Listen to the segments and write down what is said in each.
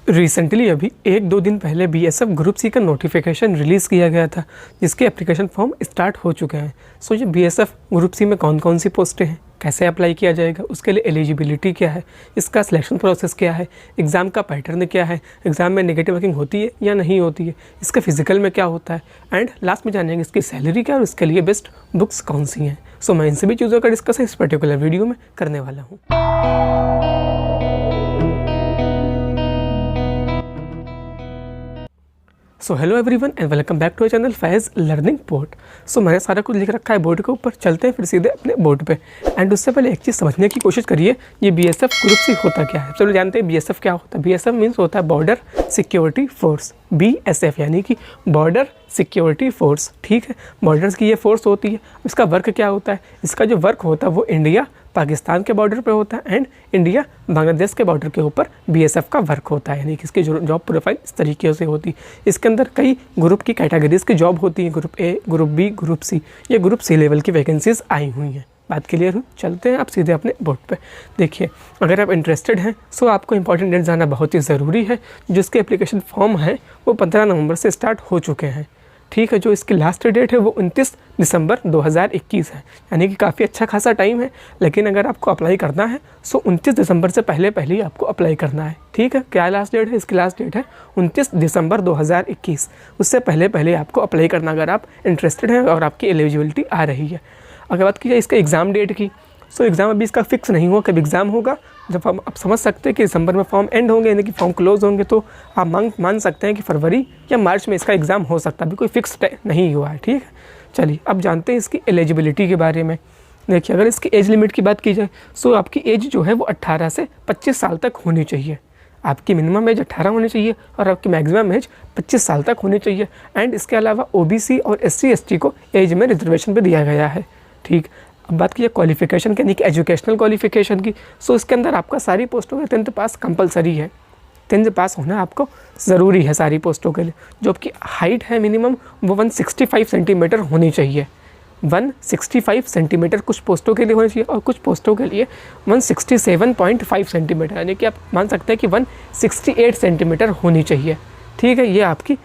Recently अभी 1-2 दिन पहले बीएसएफ ग्रुप सी का नोटिफिकेशन रिलीज़ किया गया था, जिसके एप्लीकेशन फॉर्म स्टार्ट हो चुके हैं। सो ये बीएसएफ ग्रुप सी में कौन कौन सी पोस्टें हैं, कैसे अप्लाई किया जाएगा, उसके लिए एलिजिबिलिटी क्या है, इसका सिलेक्शन प्रोसेस क्या है, एग्ज़ाम का पैटर्न क्या है, एग्ज़ाम में नेगेटिव मार्किंग होती है या नहीं होती है, इसका फिजिकल में क्या होता है, एंड लास्ट में जानेंगे इसकी सैलरी क्या है और इसके लिए बेस्ट बुक्स कौन सी हैं। सो मैं इन सभी चीज़ों का डिस्कस इस पर्टिकुलर वीडियो में करने वाला हूँ। So hello everyone and welcome back to our channel Faiz learning board. So मैंने सारा कुछ लिख रखा है बोर्ड के ऊपर, चलते हैं फिर सीधे अपने बोर्ड पे। एंड उससे पहले एक चीज़ समझने की कोशिश करिए, ये बीएसएफ ग्रुप सी होता क्या है। चलो जानते हैं बीएसएफ क्या होता है। बीएसएफ मीन्स होता है बॉर्डर सिक्योरिटी फोर्स, बीएसएफ यानी कि बॉर्डर सिक्योरिटी फोर्स। ठीक है, बॉर्डर्स की ये फोर्स होती है। इसका वर्क क्या होता है, इसका जो वर्क होता है वो इंडिया पाकिस्तान के बॉर्डर पे होता है एंड इंडिया बांग्लादेश के बॉर्डर के ऊपर बीएसएफ का वर्क होता है। यानी कि इसकी जॉब प्रोफाइल इस तरीके से होती है। इसके अंदर कई ग्रुप की कैटेगरीज की जॉब होती है, group A, group B, group C. ये ग्रुप सी लेवल की वैकेंसीज आई हुई हैं। बात क्लियर हुई। चलते हैं आप सीधे अपने बोर्ड पे। देखिए, अगर आप इंटरेस्टेड हैं सो आपको इंपॉर्टेंट डेट जाना बहुत ही ज़रूरी है। जिसके एप्लीकेशन फॉर्म है वो 15 नवंबर से स्टार्ट हो चुके हैं। ठीक है, जो इसकी लास्ट डेट है वो 29 दिसंबर 2021 है, यानी कि काफ़ी अच्छा खासा टाइम है। लेकिन अगर आपको अप्लाई करना है सो 29 दिसंबर से पहले ही आपको अप्लाई करना है। ठीक है, क्या लास्ट डेट है, इसकी लास्ट डेट है 29 दिसंबर 2021। उससे पहले आपको अप्लाई करना अगर आप इंटरेस्टेड हैं और आपकी एलिजिबिलिटी आ रही है। अगर बात की जाए इसका एग्ज़ाम डेट की, सो एग्ज़ाम अभी इसका फिक्स नहीं हुआ कब एग्ज़ाम होगा। जब हम आप समझ सकते हैं कि दिसंबर में फॉर्म एंड होंगे, यानी कि फॉर्म क्लोज होंगे, तो आप मान सकते हैं कि फरवरी या मार्च में इसका एग्ज़ाम हो सकता है। अभी कोई फिक्स नहीं हुआ है। ठीक है, चलिए अब जानते हैं इसकी एलिजिबिलिटी के बारे में। देखिए, अगर इसकी एज लिमिट की बात की जाए सो आपकी एज जो है वो 18 से 25 साल तक होनी चाहिए। आपकी मिनिमम एज 18 होनी चाहिए और आपकी मैक्सिमम एज 25 साल तक होनी चाहिए। एंड इसके अलावा ओबीसी और एससी एसटी को एज में रिजर्वेशन भी दिया गया है। ठीक, अब बात कीजिए क्वालिफिकेशन की, यानी कि एजुकेशनल क्वालिफिकेशन की। सो इसके अंदर आपका सारी पोस्टों में 10th पास कंपलसरी है। 10th पास होना आपको ज़रूरी है सारी पोस्टों के लिए। जो आपकी हाइट है मिनिमम वो 165 सेंटीमीटर होनी चाहिए। 165 सेंटीमीटर कुछ पोस्टों के लिए होनी चाहिए और कुछ पोस्टों के लिए 167.5 सेंटीमीटर, यानी कि आप मान सकते हैं कि 168 सेंटीमीटर होनी चाहिए। ठीक है, ये आपकी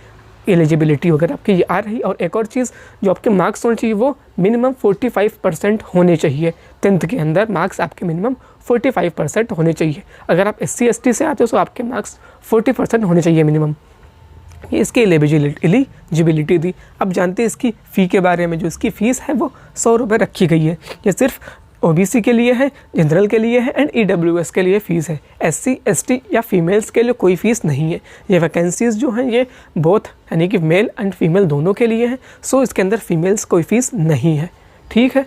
एलिजिबिलिटी वगैरह आपकी ये आ रही। और एक और चीज़, जो आपके मार्क्स होने चाहिए वो मिनिमम 45% होने चाहिए। 10th के अंदर मार्क्स आपके मिनिमम 45% होने चाहिए। अगर आप SC ST से आते हो तो आपके मार्क्स 40% होने चाहिए मिनिमम। ये इसकी एलिजिबिलिटी थी। अब जानते हैं इसकी फ़ी के बारे में। जो इसकी फ़ीस है वो 100 रुपये रखी गई है। ये सिर्फ ओबीसी के लिए है, जनरल के लिए है एंड ईडब्ल्यूएस के लिए फ़ीस है। SC ST या फीमेल्स के लिए कोई फ़ीस नहीं है। ये वैकेंसीज़ जो हैं ये बोथ यानी कि मेल एंड फीमेल दोनों के लिए हैं। सो इसके अंदर फीमेल्स कोई फ़ीस नहीं है। ठीक है,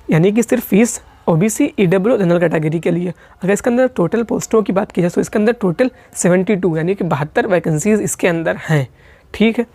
यानी कि सिर्फ fees OBC, EWS, general category के लिए। अगर इसके अंदर टोटल पोस्टों की बात की जाए तो इसके अंदर टोटल 72 यानी कि 72 वैकेंसीज़ इसके अंदर हैं। ठीक है,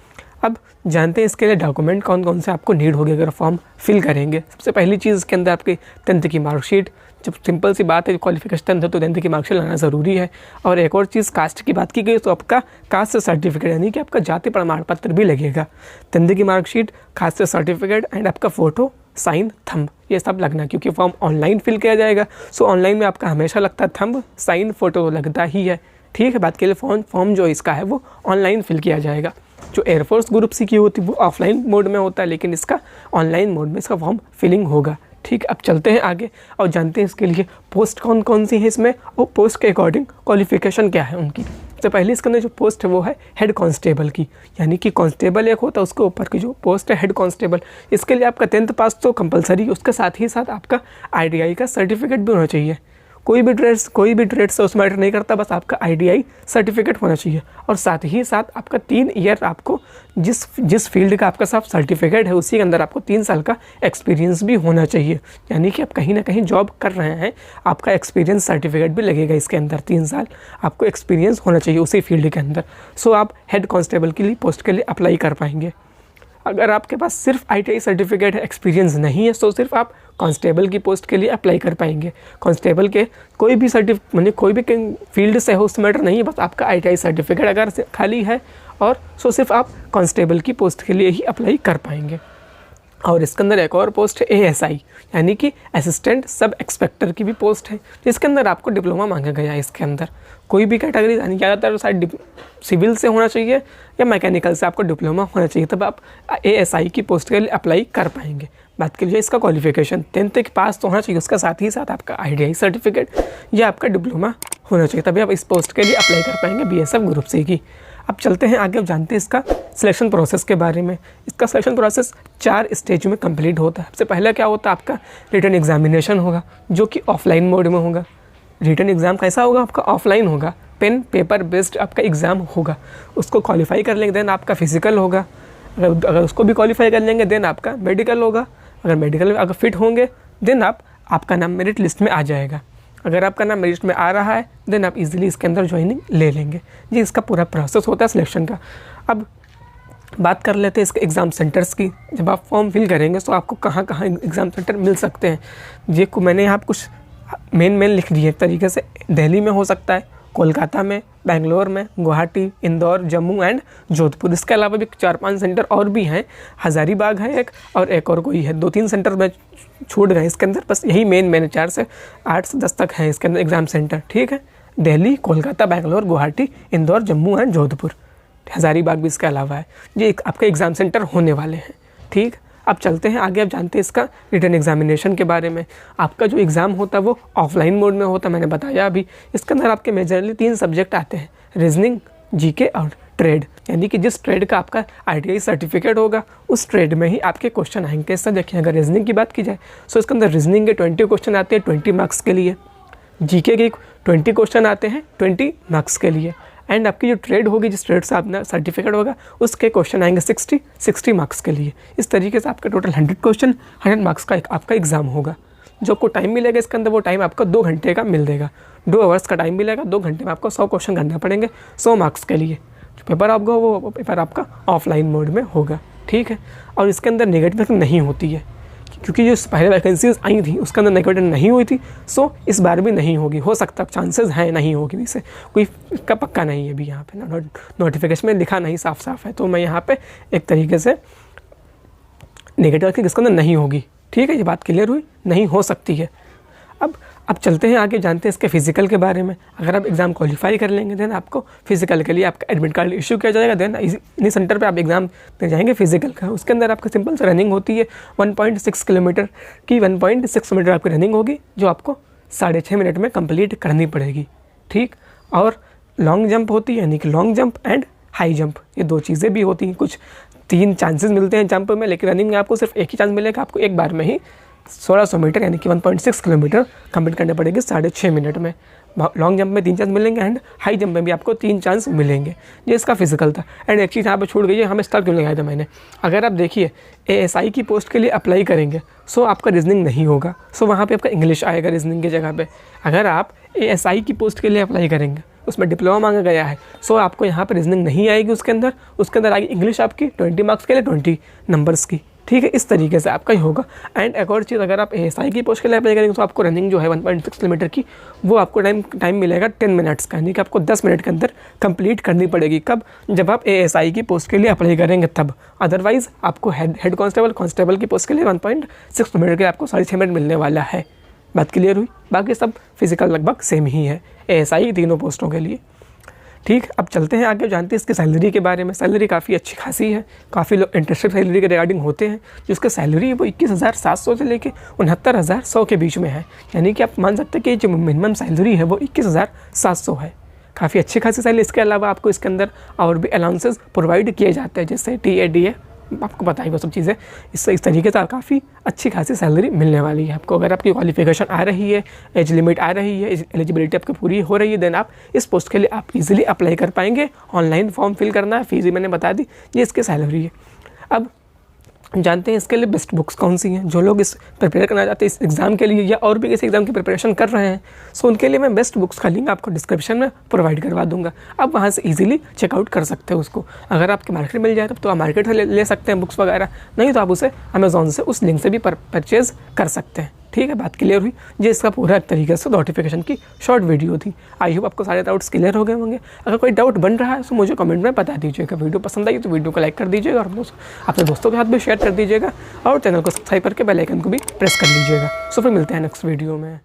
अब जानते हैं इसके लिए डॉक्यूमेंट कौन कौन से आपको नीड होगी अगर फॉर्म फिल करेंगे। सबसे पहली चीज़ इसके अंदर आपकी 10th की मार्कशीट। जब सिंपल सी बात है, क्वालिफिकेशन 10th है तो 10th की मार्कशीट लाना ज़रूरी है। और एक और चीज़, कास्ट की बात की गई तो आपका कास्ट सर्टिफिकेट यानी कि आपका जाति प्रमाण पत्र भी लगेगा। 10th की मार्कशीट, कास्ट सर्टिफिकेट एंड आपका फ़ोटो, साइन, थंब, ये सब लगना, क्योंकि फॉर्म ऑनलाइन फिल किया जाएगा। सो ऑनलाइन में आपका हमेशा लगता है थंब, साइन, फ़ोटो लगता ही है। ठीक है, बात के लिए फॉर्म जो इसका है वो ऑनलाइन फिल किया जाएगा। जो एयरफोर्स ग्रुप सी की होती है वो ऑफलाइन मोड में होता है, लेकिन इसका ऑनलाइन मोड में इसका फॉर्म फिलिंग होगा। ठीक, अब चलते हैं आगे और जानते हैं इसके लिए पोस्ट कौन कौन सी है इसमें और पोस्ट के अकॉर्डिंग क्वालिफिकेशन क्या है उनकी। तो पहले इसके अंदर जो पोस्ट है वो है हेड कांस्टेबल की, यानी कि कांस्टेबल एक होता है, उसके ऊपर की जो पोस्ट है हेड कांस्टेबल। इसके लिए आपका 10th पास तो कंपलसरी, उसके साथ ही साथ आपका ITI का सर्टिफिकेट भी होना चाहिए। कोई भी ट्रेड से उस मैटर नहीं करता, बस आपका ITI सर्टिफिकेट होना चाहिए। और साथ ही साथ आपका 3 ईयर आपको जिस फील्ड का आपका साफ सर्टिफिकेट है उसी के अंदर आपको 3 साल का एक्सपीरियंस भी होना चाहिए। यानी कि आप कहीं ना कहीं जॉब कर रहे हैं, आपका एक्सपीरियंस सर्टिफिकेट भी लगेगा इसके अंदर। 3 साल आपको एक्सपीरियंस होना चाहिए उसी फील्ड के अंदर। सो आप हेड कांस्टेबल के लिए पोस्ट के लिए अप्लाई कर पाएंगे। अगर आपके पास सिर्फ ITI सर्टिफिकेट है, एक्सपीरियंस नहीं है, तो सिर्फ आप कांस्टेबल की पोस्ट के लिए अप्लाई कर पाएंगे। कांस्टेबल के कोई भी कोई भी फील्ड से हो उस मैटर नहीं है, बस आपका ITI सर्टिफिकेट अगर खाली है और सिर्फ आप कांस्टेबल की पोस्ट के लिए ही अप्लाई कर पाएंगे। और इसके अंदर एक और पोस्ट है ASI, यानी कि असिस्टेंट सब इंस्पेक्टर की भी पोस्ट है, जिसके अंदर आपको डिप्लोमा मांगा गया है। इसके अंदर कोई भी कैटेगरी, यानी ज़्यादातर शायद सिविल से होना चाहिए या मैकेनिकल से आपको डिप्लोमा होना चाहिए, तब आप ASI की पोस्ट के लिए अप्लाई कर पाएंगे। बात कीजिए इसका क्वालिफिकेशन 10th के पास तो होना चाहिए, उसका साथ ही साथ आपका ITI सर्टिफिकेट या आपका डिप्लोमा होना चाहिए, तभी आप इस पोस्ट के लिए अप्लाई कर पाएंगे BSF ग्रुप सी की। अब चलते हैं आगे, अब जानते हैं इसका सिलेक्शन प्रोसेस के बारे में। इसका सिलेक्शन प्रोसेस 4 स्टेज में कंप्लीट होता है। सबसे पहला क्या होता है, आपका रिटन एग्जामिनेशन होगा, जो कि ऑफलाइन मोड में होगा। रिटन एग्ज़ाम कैसा होगा, आपका ऑफलाइन होगा, पेन पेपर बेस्ड आपका एग्ज़ाम होगा। उसको क्वालिफाई कर लेंगे देन आपका फिजिकल होगा। अगर उसको भी क्वालिफाई कर लेंगे देन आपका मेडिकल होगा। अगर मेडिकल में अगर फिट होंगे देन आपका नाम मेरिट लिस्ट में आ जाएगा। अगर आपका नाम मेरिट में आ रहा है देन आप इजीली इसके अंदर ज्वाइनिंग ले लेंगे। जी, इसका पूरा प्रोसेस होता है सिलेक्शन का। अब बात कर लेते हैं इसके एग्ज़ाम सेंटर्स की। जब आप फॉर्म फिल करेंगे तो आपको कहाँ कहाँ एग्ज़ाम सेंटर मिल सकते हैं, ये को मैंने यहाँ कुछ मेन लिख दिए एक तरीके से। दिल्ली में हो सकता है, कोलकाता में, बेंगलोर में, गुवाहाटी, इंदौर, जम्मू एंड जोधपुर। इसके अलावा भी 4-5 सेंटर और भी हैं, हज़ारीबाग है एक और कोई है, 2-3 सेंटर में छूट गए इसके अंदर। बस यही मेन 4 से 8 से 10 तक हैं इसके अंदर एग्ज़ाम सेंटर। ठीक है, दिल्ली, कोलकाता, बेंगलोर, गुवाहाटी, इंदौर, जम्मू एंड जोधपुर, हज़ारीबाग भी इसके अलावा है। ये आपके एग्ज़ाम सेंटर होने वाले हैं। ठीक, अब चलते हैं आगे। अब जानते हैं इसका रिटन एग्जामिनेशन के बारे में। आपका जो एग्ज़ाम होता है वो ऑफलाइन मोड में होता है, मैंने बताया अभी। इसके अंदर आपके मेजरली 3 सब्जेक्ट आते हैं, रीजनिंग, GK और ट्रेड। यानी कि जिस ट्रेड का आपका ITI सर्टिफिकेट होगा उस ट्रेड में ही आपके क्वेश्चन आएंगे। कैसा देखिए, अगर रीजनिंग की बात की जाए तो इसके अंदर रीजनिंग के 20 क्वेश्चन आते हैं 20 मार्क्स के लिए, GK के 20 क्वेश्चन आते हैं 20 मार्क्स के लिए, एंड आपकी जो ट्रेड होगी, जिस ट्रेड से आपका सर्टिफिकेट होगा उसके क्वेश्चन आएंगे 60 मार्क्स के लिए। इस तरीके से आपका टोटल 100 क्वेश्चन 100 मार्क्स का आपका एग्ज़ाम होगा। जो आपको टाइम मिलेगा इसके अंदर, वो टाइम आपको 2 घंटे का मिल देगा। 2 आवर्स का टाइम मिलेगा, 2 घंटे में आपको 100 क्वेश्चन करना पड़ेंगे 100 मार्क्स के लिए। जो पेपर आपका वो पेपर आपका ऑफलाइन मोड में होगा। ठीक है, और इसके अंदर नेगेटिव नहीं होती है, क्योंकि जो पहले वैकेंसीज आई थी उसके अंदर नेगेटिव नहीं हुई थी, सो इस बार भी नहीं होगी। हो सकता है, चांसेस हैं नहीं होगी, इसे कोई का पक्का नहीं है अभी यहाँ पे नोटिफिकेशन में लिखा नहीं साफ है, तो मैं यहाँ पे एक तरीके से नेगेटिव की इसके अंदर नहीं होगी। ठीक है, ये बात क्लियर हुई, नहीं हो सकती है। अब चलते हैं आगे, जानते हैं इसके फिजिकल के बारे में। अगर आप एग्ज़ाम क्वालिफाई कर लेंगे देन आपको फिजिकल के लिए आपका एडमिट कार्ड इशू किया जाएगा। देन इन्हीं सेंटर पे आप एग्ज़ाम दे जाएंगे फिजिकल का। उसके अंदर आपका सिंपल से रनिंग होती है 1.6 किलोमीटर की, 1.6 मीटर आपकी रनिंग होगी, जो आपको 6.5 मिनट में कंप्लीट करनी पड़ेगी। ठीक, और लॉन्ग जंप होती है, यानी कि long jump and high jump, ये 2 चीज़ें भी होती हैं। कुछ 3 चांसेस मिलते हैं जंप में, लेकिन रनिंग में आपको सिर्फ एक ही चांस मिलेगा, आपको एक बार में ही 1600 मीटर यानी कि 1.6 किलोमीटर कंप्लीट करने पड़ेंगे 6.5 मिनट में। लॉन्ग जंप में 3 चांस मिलेंगे एंड हाई जंप में भी आपको 3 चांस मिलेंगे। ये इसका फिजिकल था। एंड एक चीज़ यहाँ पे छूट गई है, हमें स्टार क्यों लगाया था मैंने। अगर आप देखिए ASI की पोस्ट के लिए अप्लाई करेंगे सो आपका रीजनिंग नहीं होगा, सो वहाँ पे आपका इंग्लिश आएगा रीजनिंग की जगह पे। अगर आप ASI की पोस्ट के लिए अप्लाई करेंगे, उसमें डिप्लोमा मांगा गया है, सो आपको यहाँ पर रीजनिंग नहीं आएगी, उसके अंदर आएगी इंग्लिश आपकी 20 मार्क्स के लिए 20 नंबर्स की। ठीक है, इस तरीके से आपका ही होगा। एंड एक और चीज़, अगर आप ASI की पोस्ट के लिए अप्लाई करेंगे तो आपको रनिंग जो है 1.6 किलोमीटर की, वो आपको टाइम मिलेगा 10 मिनट्स का, यानी कि आपको 10 मिनट के अंदर कंप्लीट करनी पड़ेगी। कब? जब आप ASI की पोस्ट के लिए अप्लाई करेंगे तब। अदरवाइज़ आपको हेड कांस्टेबल की पोस्ट के लिए 1.6 किलोमीटर के आपको 6.5 मिनट मिलने वाला है। बात क्लियर हुई? बाकी सब फिजिकल लगभग सेम ही है ASI तीनों पोस्टों के लिए। ठीक, अब चलते हैं आगे, जानते हैं इसकी सैलरी के बारे में। सैलरी काफ़ी अच्छी खासी है, काफ़ी लोग इंटरेस्टेड सैलरी के रिगार्डिंग होते हैं। जिसका सैलरी है वो 21,700 से लेके 69,100 के बीच में है, यानी कि आप मान सकते हैं कि जो मिनिमम सैलरी है वो 21,700 है। काफ़ी अच्छी खासी सैलरी। इसके अलावा आपको इसके अंदर और भी अलाउंसेस प्रोवाइड किए जाते हैं, जैसे TADA, आपको पता ही वो सब चीज़ें। इस तरीके से काफ़ी अच्छी खासी सैलरी मिलने वाली है आपको। अगर आपकी क्वालिफिकेशन आ रही है, एज लिमिट आ रही है, एलिजिबिलिटी आपकी पूरी हो रही है, देन आप इस पोस्ट के लिए आप इजीली अप्लाई कर पाएंगे। ऑनलाइन फॉर्म फिल करना है, फीस भी मैंने बता दी, ये इसकी सैलरी है। अब जानते हैं इसके लिए बेस्ट बुक्स कौन सी हैं। जो लोग इस प्रिपेयर करना चाहते हैं इस एग्ज़ाम के लिए या और भी किसी एग्ज़ाम की प्रिपरेशन कर रहे हैं, सो उनके लिए मैं बेस्ट बुक्स का लिंक आपको डिस्क्रिप्शन में प्रोवाइड करवा दूंगा। आप वहाँ से इजीली चेकआउट कर सकते हो उसको। अगर आपके मार्केट मिल जाए तो आप मार्केट से ले सकते हैं बुक्स वगैरह, नहीं तो आप उसे अमेज़ॉन से उस लिंक से भी परचेज़ कर सकते हैं। ठीक है, बात क्लियर हुई। ये इसका पूरा एक तरीके से नोटिफिकेशन की शॉर्ट वीडियो थी। आई होप आपको सारे डाउट्स क्लियर हो गए होंगे। अगर कोई डाउट बन रहा है तो मुझे कमेंट में बता दीजिएगा। वीडियो पसंद आई तो वीडियो को लाइक कर दीजिएगा और अपने दोस्तों के साथ भी शेयर कर दीजिएगा और चैनल को सब्सक्राइब करके बेल आइकन को भी प्रेस कर लीजिएगा। सो फिर मिलते हैं नेक्स्ट वीडियो में।